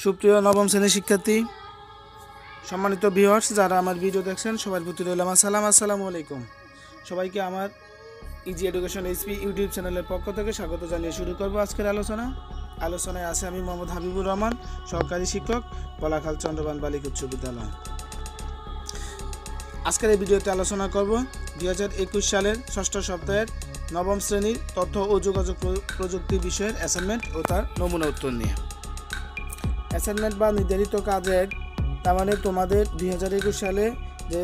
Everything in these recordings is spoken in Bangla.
সুপ্রিয় নবম শ্রেণীর শিক্ষার্থী, সম্মানিত ভিউয়ার্স, যারা আমার ভিডিও দেখছেন সবার প্রতি রইল আমার সালাম। আসসালামু আলাইকুম। সবাইকে আমার ইজি এডুকেশন এইচপি ইউটিউব চ্যানেলের পক্ষ থেকে স্বাগত জানিয়ে শুরু করব আজকের আলোচনায় আছে আমি মোহাম্মদ হাবিবুর রহমান, সহকারী শিক্ষক, পলাখাল চন্দ্রবান বালিকা উচ্চ বিদ্যালয়। আজকের এই ভিডিওতে আলোচনা করব 2021 সালের ষষ্ঠ সপ্তাহের নবম শ্রেণীর তথ্য ও যোগাযোগ প্রযুক্তি বিষয়ের অ্যাসাইনমেন্ট ও তার নমুনা উত্তর নিয়ে। অ্যাসাইনমেন্ট বা নির্ধারিত কাজের, তার মানে তোমাদের 2021 সালে যে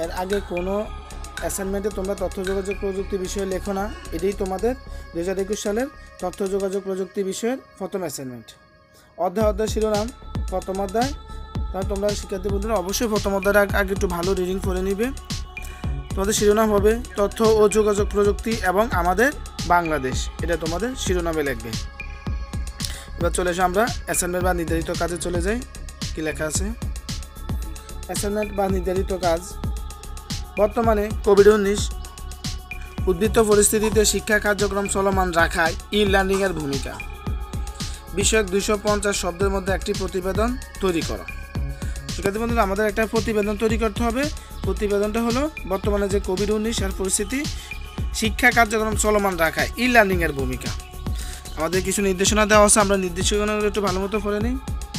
এর আগে কোনো অ্যাসাইনমেন্টে তোমরা তথ্য যোগাযোগ প্রযুক্তি বিষয়ে লেখো না, এটাই তোমাদের 2021 সালের তথ্য যোগাযোগ প্রযুক্তি বিষয়ের প্রথম অ্যাসাইনমেন্ট। অধ্যায় শিরোনাম প্রথম অধ্যায়। তাহলে তোমরা শিক্ষার্থী বন্ধুরা অবশ্যই প্রথম অধ্যায়ের আগে একটু ভালো রিডিং করে নিবে। তোমাদের শিরোনাম হবে তথ্য ও যোগাযোগ প্রযুক্তি এবং আমাদের বাংলাদেশ, এটা তোমাদের শিরোনামে লিখবে। এবার চলে এসে আমরা অ্যাসাইনমেন্ট বা নির্ধারিত কাজে চলে যাই। কি লেখা আছে? অ্যাসাইনমেন্ট বা নির্ধারিত কাজ। বর্তমানে কোভিড-19 উদ্বৃত্ত পরিস্থিতিতে শিক্ষা কার্যক্রম চলমান রাখায় ই-লার্নিংয়ের ভূমিকা বিষয়ক 250 শব্দের মধ্যে একটি প্রতিবেদন তৈরি করো। শিক্ষার্থী বন্ধুরা, আমাদের একটা প্রতিবেদন তৈরি করতে হবে। প্রতিবেদনটা হলো বর্তমানে যে কোভিড-19 এর পরিস্থিতি, শিক্ষা কার্যক্রম চলমান রাখায় ই-লার্নিংয়ের ভূমিকা। আমাদের কিছু নির্দেশনা দেওয়া আছে, আমরা নির্দেশনাগুলো একটু ভালো মতো পড়ে নিই।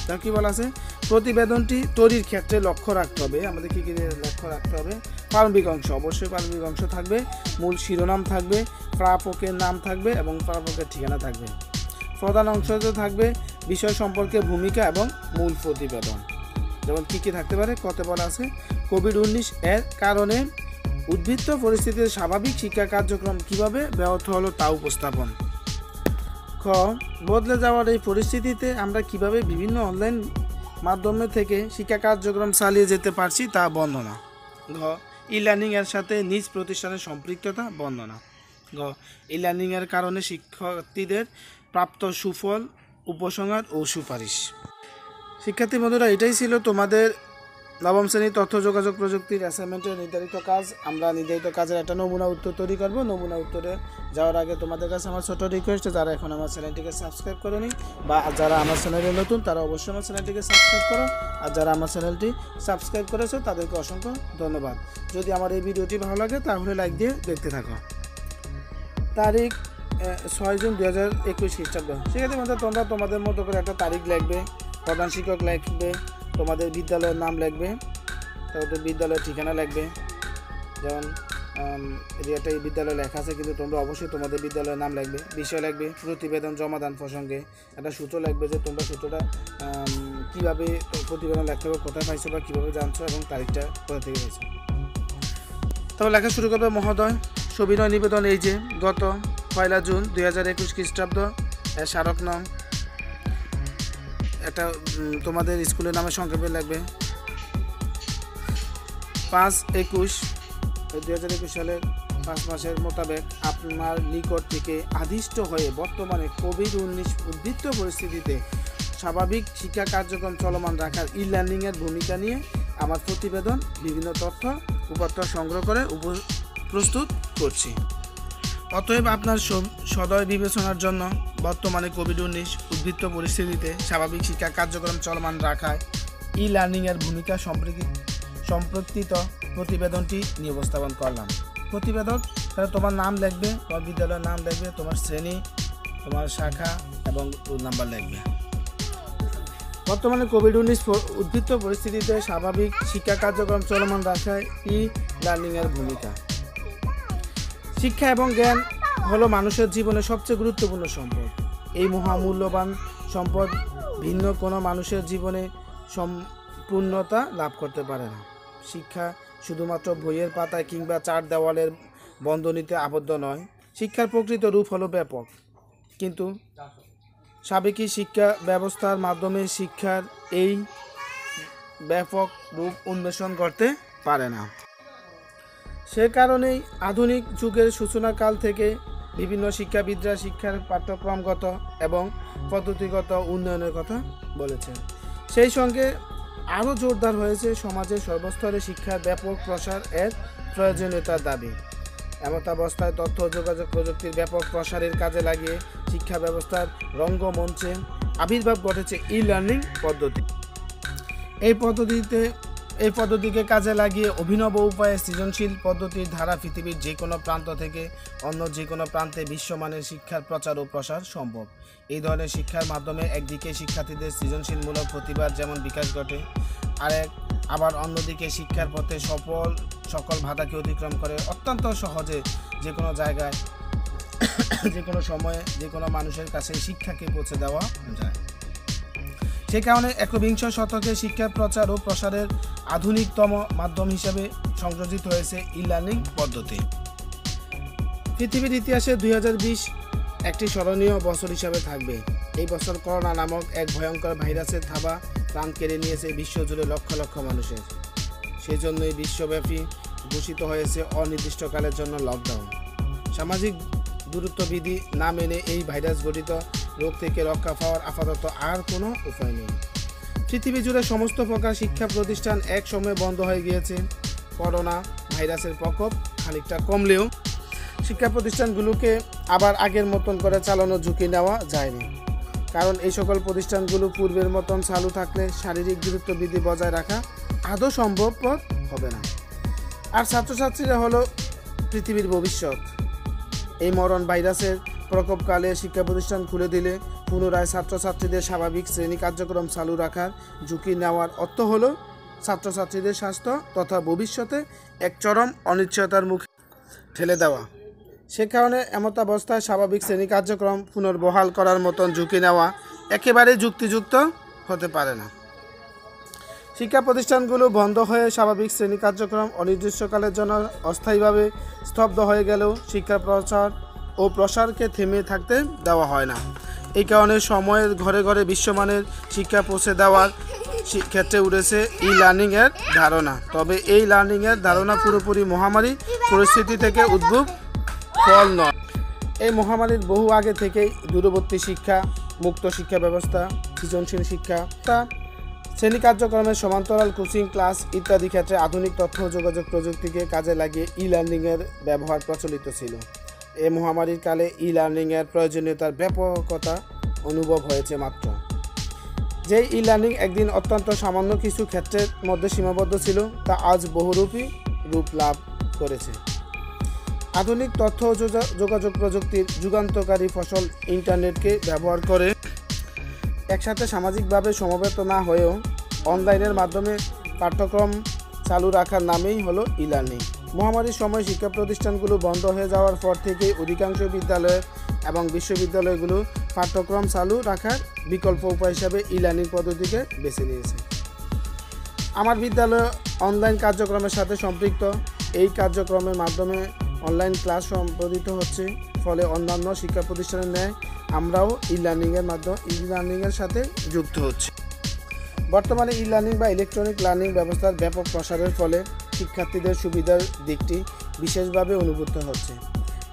তা কী বলা আছে? প্রতিবেদনটি তৈরির ক্ষেত্রে লক্ষ্য রাখতে হবে। আমাদের কী কী লক্ষ্য রাখতে হবে? প্রারম্ভিক অংশ, অবশ্যই প্রারম্ভিক অংশ থাকবে, মূল শিরোনাম থাকবে, প্রাপকের নাম থাকবে এবং প্রাপকের ঠিকানা থাকবে। প্রধান অংশতে থাকবে বিষয় সম্পর্কে ভূমিকা এবং মূল প্রতিবেদন। যেমন কী কী থাকতে পারে? কত বলা আছে? কোভিড-19 এর কারণে উদ্বৃত্ত পরিস্থিতিতে স্বাভাবিক শিক্ষা কার্যক্রম কীভাবে ব্যাহত হলো তা উপস্থাপন। খ, বদলে যাওয়ার এই পরিস্থিতিতে আমরা কিভাবে বিভিন্ন অনলাইন মাধ্যমে থেকে শিক্ষা কার্যক্রম চালিয়ে যেতে পারছি তা বর্ণনা। ঘ, ই লার্নিংয়ের সাথে নিজ প্রতিষ্ঠানের সম্পৃক্ততা বর্ণনা। ঘ, ই লার্নিংয়ের কারণে শিক্ষার্থীদের প্রাপ্ত সুফল, উপসংহার ও সুপারিশ। শিক্ষার্থী বন্ধুরা, এটাই ছিল তোমাদের নবম শ্রেণীর তথ্য যোগাযোগ প্রযুক্তির অ্যাসাইনমেন্টের নির্ধারিত কাজ। আমরা নির্ধারিত কাজের একটা নমুনা উত্তর তৈরি করব। নমুনা উত্তরে যাওয়ার আগে তোমাদের কাছে আমার ছোট রিকোয়েস্ট, যারা এখন আমার চ্যানেলটিকে সাবস্ক্রাইব করোনি বা যারা আমার চ্যানেলে নতুন তারা অবশ্যই আমার চ্যানেলটিকে সাবস্ক্রাইব করো, আর যারা আমার চ্যানেলটি সাবস্ক্রাইব করেছো তাদেরকে অসংখ্য ধন্যবাদ। যদি আমার এই ভিডিওটি ভালো লাগে তাহলে লাইক দিয়ে দেখতে থাকো। তারিখ 6 জুন 2021 খ্রিস্টাব্দ। সেক্ষেত্রে মধ্যে তোমরা তোমাদের মতো করে একটা তারিখ লিখবে, প্রধান শিক্ষক লিখবে, তোমাদের বিদ্যালয়ের নাম লিখবে, তারপরে বিদ্যালয়ের ঠিকানা লিখবে। যেমন এরিয়াটা এই বিদ্যালয়ে লেখা আছে, কিন্তু তোমরা অবশ্যই তোমাদের বিদ্যালয়ের নাম লিখবে। বিষয় লিখবে, প্রতিবেদন জমাদান প্রসঙ্গে একটা সূত্র লিখবে যে তোমরা সূত্রটা কীভাবে প্রতিবেদন লিখতে হবে, কোথায় পাইছো বা কীভাবে জানছো এবং তারিখটা কোথা থেকে পাইছো। তবে লেখা শুরু করবে। মহোদয়, সবিনয় নিবেদন এই যে গত 1 জুন 2021 খ্রিস্টাব্দ স্মারক নং, একটা তোমাদের স্কুলের নামে সংক্ষেপে লাগবে। 5/21/2021 সালের 5 মাসের মোতাবেক আপনার নিকট থেকে আদিষ্ট হয়ে বর্তমানে কোভিড-19 উদ্বৃত্ত পরিস্থিতিতে স্বাভাবিক শিক্ষা কার্যক্রম চলমান রাখার ই লার্নিংয়ের ভূমিকা নিয়ে আমার প্রতিবেদন বিভিন্ন তথ্য উপাত্ত সংগ্রহ করে প্রস্তুত করছি। অতএব আপনার সদয় বিবেচনার জন্য বর্তমানে কোভিড-19 উদ্বৃত্ত পরিস্থিতিতে স্বাভাবিক শিক্ষা কার্যক্রম চলমান রাখায় ই লার্নিংয়ের ভূমিকা সম্পর্কিত প্রতিবেদনটি নিয়ে উপস্থাপন করলাম। প্রতিবেদক তাহলে তোমার নাম লিখবে, তোমার বিদ্যালয়ের নাম লিখবে, তোমার শ্রেণী, তোমার শাখা এবং রোল নাম্বার লিখবে। বর্তমানে কোভিড-19 উদ্বৃত্ত পরিস্থিতিতে স্বাভাবিক শিক্ষা কার্যক্রম চলমান রাখায় ই লার্নিংয়ের ভূমিকা। শিক্ষা এবং জ্ঞান হলো মানুষের জীবনে সবচেয়ে গুরুত্বপূর্ণ সম্পদ। এই মহামূল্যবান সম্পদ ভিন্ন কোনো মানুষের জীবনে সম্পূর্ণতা লাভ করতে পারে না। শিক্ষা শুধুমাত্র বইয়ের পাতায় কিংবা 4 দেওয়ালের বন্ধনীতে আবদ্ধ নয়। শিক্ষার প্রকৃত রূপ হলো ব্যাপক, কিন্তু সাবেকি শিক্ষা ব্যবস্থার মাধ্যমে শিক্ষার এই ব্যাপক রূপ উন্মেষণ করতে পারে না। সে কারণেই আধুনিক যুগের সূচনাকাল থেকে বিভিন্ন শিক্ষাবিদরা শিক্ষার পাঠ্যক্রমগত এবং পদ্ধতিগত উন্নয়নের কথা বলেছেন। সেই সঙ্গে আরও জোরদার হয়েছে সমাজের সর্বস্তরে শিক্ষার ব্যাপক প্রসার এর প্রয়োজনীয়তার দাবি। এমতাবস্থায় তথ্য ও যোগাযোগ প্রযুক্তির ব্যাপক প্রসারের কাজে লাগিয়ে শিক্ষা ব্যবস্থার রঙ্গমঞ্চে আবির্ভাব ঘটেছে ই লার্নিং পদ্ধতি। এই পদ্ধতিকে কাজে লাগিয়ে অভিনব উপায়ে সৃজনশীল পদ্ধতির ধারা পৃথিবীর যে কোনো প্রান্ত থেকে অন্য যে কোনো প্রান্তে বিশ্বমানের শিক্ষার প্রচার ও প্রসার সম্ভব। এই ধরনের শিক্ষার মাধ্যমে একদিকে শিক্ষার্থীদের সৃজনশীলমূলক প্রতিভার যেমন বিকাশ ঘটে, আবার অন্যদিকে শিক্ষার পথে সকল বাধাকে অতিক্রম করে অত্যন্ত সহজে যে কোনো জায়গায় যে কোনো সময়ে যে কোনো মানুষের কাছে শিক্ষাকে পৌঁছে দেওয়া যায়। সে কারণে একবিংশ শতকে শিক্ষা প্রচার ও প্রসারের আধুনিকতম মাধ্যম হিসেবে সংযোজিত হয়েছে ই লার্নিং পদ্ধতি। পৃথিবীর ইতিহাসে 2020 একটি স্মরণীয় বছর হিসাবে থাকবে। এই বছর করোনা নামক এক ভয়ঙ্কর ভাইরাসের থাবা প্রাণ কেড়ে নিয়েছে বিশ্বজুড়ে লক্ষ লক্ষ মানুষের। সেজন্যই বিশ্বব্যাপী ঘোষিত হয়েছে অনির্দিষ্টকালের জন্য লকডাউন। সামাজিক দূরত্ববিধি না মেনে এই ভাইরাস ঘটিত রোগ থেকে রক্ষা পাওয়ার আপাতত আর কোনো উপায় নেই। পৃথিবী জুড়ে সমস্ত প্রকার শিক্ষা প্রতিষ্ঠান এক সময় বন্ধ হয়ে গিয়েছে। করোনা ভাইরাসের প্রকোপ খানিকটা কমলেও শিক্ষা প্রতিষ্ঠানগুলোকে আবার আগের মতন করে চালানোর ঝুঁকি নেওয়া যায়নি, কারণ এই সকল প্রতিষ্ঠানগুলো পূর্বের মতন চালু থাকলে শারীরিক দূরত্ববিধি বজায় রাখা আদৌ সম্ভবপর হবে না। আর ছাত্রছাত্রীরা হলো পৃথিবীর ভবিষ্যৎ। এই মরণ ভাইরাসের প্রকোপকালে শিক্ষা প্রতিষ্ঠান খুলে দিলে পুনরায় ছাত্রছাত্রীদের স্বাভাবিক শ্রেণী কার্যক্রম চালু রাখার ঝুঁকি নেওয়ার অর্থ হলো ছাত্রছাত্রীদের স্বাস্থ্য তথা ভবিষ্যতে এক চরম অনিশ্চয়তার মুখে ঠেলে দেওয়া। সে কারণে এমতাবস্থায় স্বাভাবিক শ্রেণী কার্যক্রম পুনর্বহাল করার মতন ঝুঁকি নেওয়া একেবারেই যুক্তিযুক্ত হতে পারে না। শিক্ষা প্রতিষ্ঠানগুলো বন্ধ হয়ে স্বাভাবিক শ্রেণী কার্যক্রম অনির্দিষ্টকালের জন্য অস্থায়ীভাবে স্তব্ধ হয়ে গেলেও শিক্ষা প্রচার ও প্রসারকে থেমে থাকতে দেওয়া হয় না। এই কারণে সময়ের ঘরে ঘরে বিশ্বমানের শিক্ষা পৌঁছে দেওয়ার ক্ষেত্রে উঠেছে ই লার্নিংয়ের ধারণা। তবে এই লার্নিংয়ের ধারণা পুরোপুরি মহামারী পরিস্থিতি থেকে উদ্ভব ফল নয়। এই মহামারীর বহু আগে থেকেই দূরবর্তী শিক্ষা, মুক্ত শিক্ষা ব্যবস্থা, সৃজনশীল শিক্ষা, শ্রেণী কার্যক্রমের সমান্তরাল কোচিং ক্লাস ইত্যাদি ক্ষেত্রে আধুনিক তথ্য ও যোগাযোগ প্রযুক্তিকে কাজে লাগিয়ে ই লার্নিংয়ের ব্যবহার প্রচলিত ছিল। এই মহামারীর কালে ই লার্নিংয়ের প্রয়োজনীয়তার ব্যাপকতা অনুভব হয়েছে মাত্র। যেই ই লার্নিং একদিন অত্যন্ত সামান্য কিছু ক্ষেত্রের মধ্যে সীমাবদ্ধ ছিল, তা আজ বহুরূপী রূপ লাভ করেছে। আধুনিক তথ্য ও যোগাযোগ প্রযুক্তির যুগান্তকারী ফসল ইন্টারনেটকে ব্যবহার করে একসাথে সামাজিকভাবে সমবেত না হয়েও অনলাইনের মাধ্যমে পাঠ্যক্রম চালু রাখার নামেই হলো ই লার্নিং। মহামারীর সময় শিক্ষা প্রতিষ্ঠানগুলো বন্ধ হয়ে যাওয়ার পর থেকে অধিকাংশ বিদ্যালয় এবং বিশ্ববিদ্যালয়গুলো পাঠ্যক্রম চালু রাখার বিকল্প উপায় হিসাবে ই লার্নিং পদ্ধতিকে বেছে নিয়েছে। আমার বিদ্যালয় অনলাইন কার্যক্রমের সাথে সম্পৃক্ত। এই কার্যক্রমের মাধ্যমে অনলাইন ক্লাস সম্পাদিত হচ্ছে, ফলে অন্যান্য শিক্ষা প্রতিষ্ঠানের ন্যায় আমরাও ই লার্নিংয়ের সাথে যুক্ত হচ্ছি। বর্তমানে ই লার্নিং বা ইলেকট্রনিক লার্নিং ব্যবস্থার ব্যাপক প্রসারের ফলে শিক্ষার্থীদের সুবিধার দিকটি বিশেষভাবে অনুভূত হচ্ছে।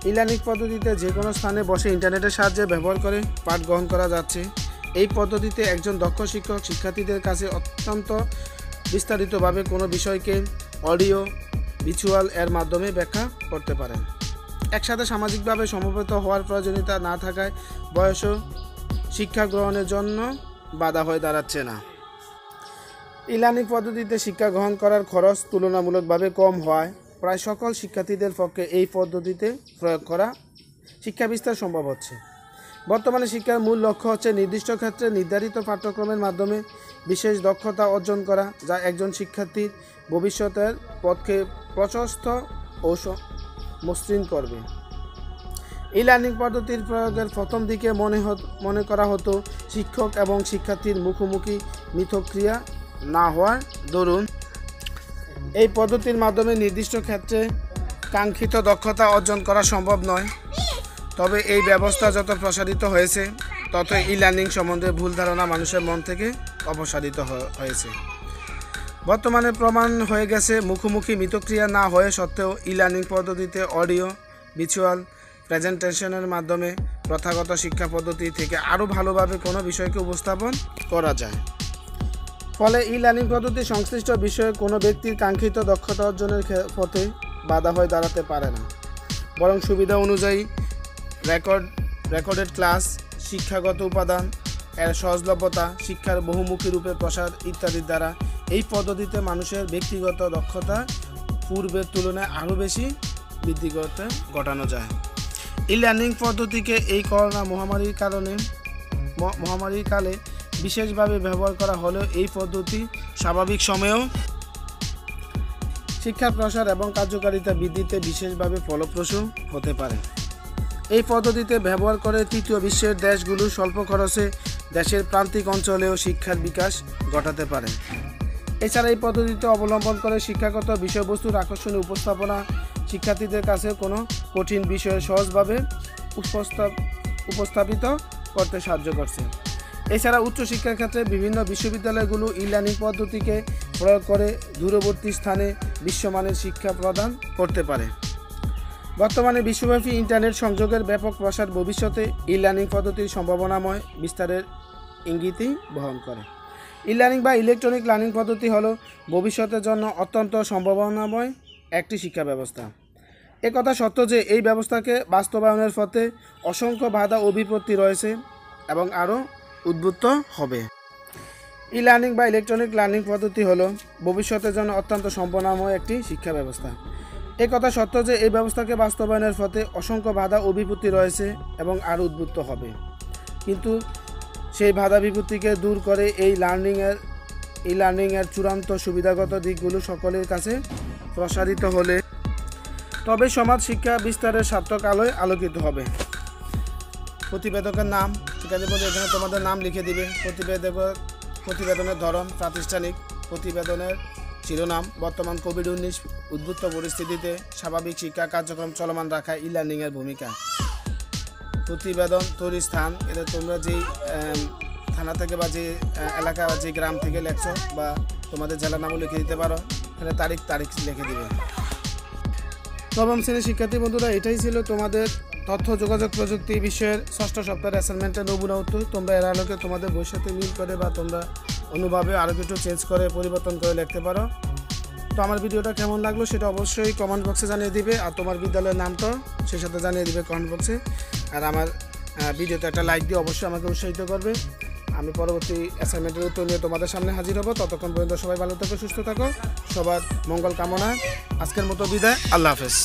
ই লার্নিং পদ্ধতিতে যে কোনো স্থানে বসে ইন্টারনেটের সাহায্যে ব্যবহার করে পাঠ গ্রহণ করা যাচ্ছে। এই পদ্ধতিতে একজন দক্ষ শিক্ষক শিক্ষার্থীদের কাছে অত্যন্ত বিস্তারিতভাবে কোনো বিষয়কে অডিও ভিজুয়াল এর মাধ্যমে ব্যাখ্যা করতে পারেন। একসাথে সামাজিকভাবে সমবেত হওয়ার প্রয়োজনীয়তা না থাকায় বয়সও শিক্ষা গ্রহণের জন্য বাধা হয়ে দাঁড়াচ্ছে না। ই লার্নিং পদ্ধতিতে শিক্ষা গ্রহণ করার খরচ তুলনামূলকভাবে কম হওয়ায় প্রায় সকল শিক্ষার্থীদের পক্ষে এই পদ্ধতিতে প্রয়োগ করা শিক্ষা বিস্তার সম্ভব হচ্ছে। বর্তমানে শিক্ষার মূল লক্ষ্য হচ্ছে নির্দিষ্ট ক্ষেত্রে নির্ধারিত পাঠ্যক্রমের মাধ্যমে বিশেষ দক্ষতা অর্জন করা, যা একজন শিক্ষার্থীর ভবিষ্যতের পথকে প্রশস্ত ও মসৃণ করবে। এই লার্নিং পদ্ধতির প্রয়োগের প্রথম দিকে মনে করা হতো শিক্ষক এবং শিক্ষার্থীর মুখোমুখি মিথস্ক্রিয়া না হওয়ার দরুন এই পদ্ধতির মাধ্যমে নির্দিষ্ট ক্ষেত্রে কাঙ্ক্ষিত দক্ষতা অর্জন করা সম্ভব নয়। তবে এই ব্যবস্থা যত প্রসারিত হয়েছে তত ই লার্নিং সম্বন্ধে ভুল ধারণা মানুষের মন থেকে অপসারিত হয়েছে। বর্তমানে প্রমাণ হয়ে গেছে মুখোমুখি মিথস্ক্রিয়া না হয়ে সত্ত্বেও ই লার্নিং পদ্ধতিতে অডিও ভিজুয়াল প্রেজেন্টেশনের মাধ্যমে প্রথাগত শিক্ষা পদ্ধতি থেকে আরও ভালোভাবে কোনো বিষয়কে উপস্থাপন করা যায়। ফলে ই লার্নিং পদ্ধতি সংশ্লিষ্ট বিষয়ে কোনো ব্যক্তির কাঙ্ক্ষিত দক্ষতা অর্জনের পথে বাধা হয়ে দাঁড়াতে পারে না, বরং সুবিধা অনুযায়ী রেকর্ডেড ক্লাস, শিক্ষাগত উপাদান এর সহজলভ্যতা, শিক্ষার বহুমুখী রূপে প্রসার ইত্যাদির দ্বারা এই পদ্ধতিতে মানুষের ব্যক্তিগত দক্ষতা পূর্বের তুলনায় আরও বেশি বৃদ্ধি ঘটানো যায়। ই লার্নিং পদ্ধতিকে এই করোনা মহামারীর কালে বিশেষভাবে ব্যবহার করা হলেও এই পদ্ধতি স্বাভাবিক সময়েও শিক্ষার প্রসার এবং কার্যকারিতা বৃদ্ধিতে বিশেষভাবে ফলপ্রসূ হতে পারে। এই পদ্ধতিতে ব্যবহার করে তৃতীয় বিশ্বের দেশগুলো স্বল্প খরচে দেশের প্রান্তিক অঞ্চলেও শিক্ষার বিকাশ ঘটাতে পারে। এছাড়া এই পদ্ধতিতে অবলম্বন করে শিক্ষাগত বিষয়বস্তুর আকর্ষণীয় উপস্থাপনা শিক্ষার্থীদের কাছে কোনো কঠিন বিষয়ে সহজভাবে উপস্থাপিত করতে সাহায্য করছে। এছাড়া উচ্চশিক্ষার ক্ষেত্রে বিভিন্ন বিশ্ববিদ্যালয়গুলো ই লার্নিং পদ্ধতিকে প্রয়োগ করে দূরবর্তী স্থানে বিশ্বমানের শিক্ষা প্রদান করতে পারে। বর্তমানে বিশ্বব্যাপী ইন্টারনেট সংযোগের ব্যাপক প্রসার ভবিষ্যতে ই লার্নিং পদ্ধতির সম্ভাবনাময় বিস্তারের ইঙ্গিতই বহন করে। ই লার্নিং বা ইলেকট্রনিক লার্নিং পদ্ধতি হলো ভবিষ্যতের জন্য অত্যন্ত সম্ভাবনাময় একটি শিক্ষা ব্যবস্থা। একথা সত্য যে এই ব্যবস্থাকে বাস্তবায়নের পথে অসংখ্য বাধা ও বিপত্তি রয়েছে এবং আরও উদ্বুদ্ধ হবে। ই লার্নিং বা ইলেকট্রনিক লার্নিং পদ্ধতি হলো ভবিষ্যতের জন্য অত্যন্ত সম্ভাবনাময় একটি শিক্ষা ব্যবস্থা। একথা সত্য যে এই ব্যবস্থাকে বাস্তবায়নের পথে অসংখ্য বাধা ও বিপত্তি রয়েছে এবং আরও উদ্বুদ্ধ হবে, কিন্তু সেই বাধা বিপত্তিকে দূর করে এই লার্নিংয়ের চূড়ান্ত সুবিধাগত দিকগুলো সকলের কাছে প্রসারিত হলে তবে সমাজ শিক্ষা বিস্তারের সার্থক আলোয় আলোকিত হবে। প্রতিবেদকের নাম, ঠিক আছে বলে এখানে তোমাদের নাম লিখে দিবে। প্রতিবেদনের ধরন, প্রাতিষ্ঠানিক, প্রতিবেদনের শিরোনাম, বর্তমান কোভিড-19 উদ্ভূত পরিস্থিতিতে স্বাভাবিক শিক্ষা কার্যক্রম চলমান রাখা ই লার্নিংয়ের ভূমিকা। প্রতিবেদন তৈরির স্থান, এটা তোমরা যেই থানা থেকে বা যে এলাকা বা যে গ্রাম থেকে লেখছো বা তোমাদের জেলার নামও লিখে দিতে পারো। এখানে তারিখ লিখে দিবে। নবম শ্রেণীর শিক্ষার্থী বন্ধুরা, এটাই ছিল তোমাদের তথ্য যোগাযোগ প্রযুক্তি বিষয়ের ষষ্ঠ সপ্তাহের অ্যাসাইনমেন্টের নমুনা উত্তর। তোমরা এর আলোকে তোমাদের বইয়ের সাথে মিল করে বা তোমরা অনুভাবে আরও কিছু চেঞ্জ করে পরিবর্তন করে লিখতে পারো। তো আমার ভিডিওটা কেমন লাগলো সেটা অবশ্যই কমেন্ট বক্সে জানিয়ে দিবে, আর তোমার বিদ্যালয়ের নামটাও সেই সাথে জানিয়ে দিবে কমেন্ট বক্সে। আর আমার ভিডিওতে একটা লাইক দিয়ে অবশ্যই আমাকে উৎসাহিত করবে। আমি পরবর্তী অ্যাসাইনমেন্টের উত্তর নিয়ে তোমাদের সামনে হাজির হব। ততক্ষণ পর্যন্ত সবাই ভালো থাকো, সুস্থ থাকো, সবার মঙ্গল কামনা। আজকের মতো বিদায়, আল্লাহ হাফেজ।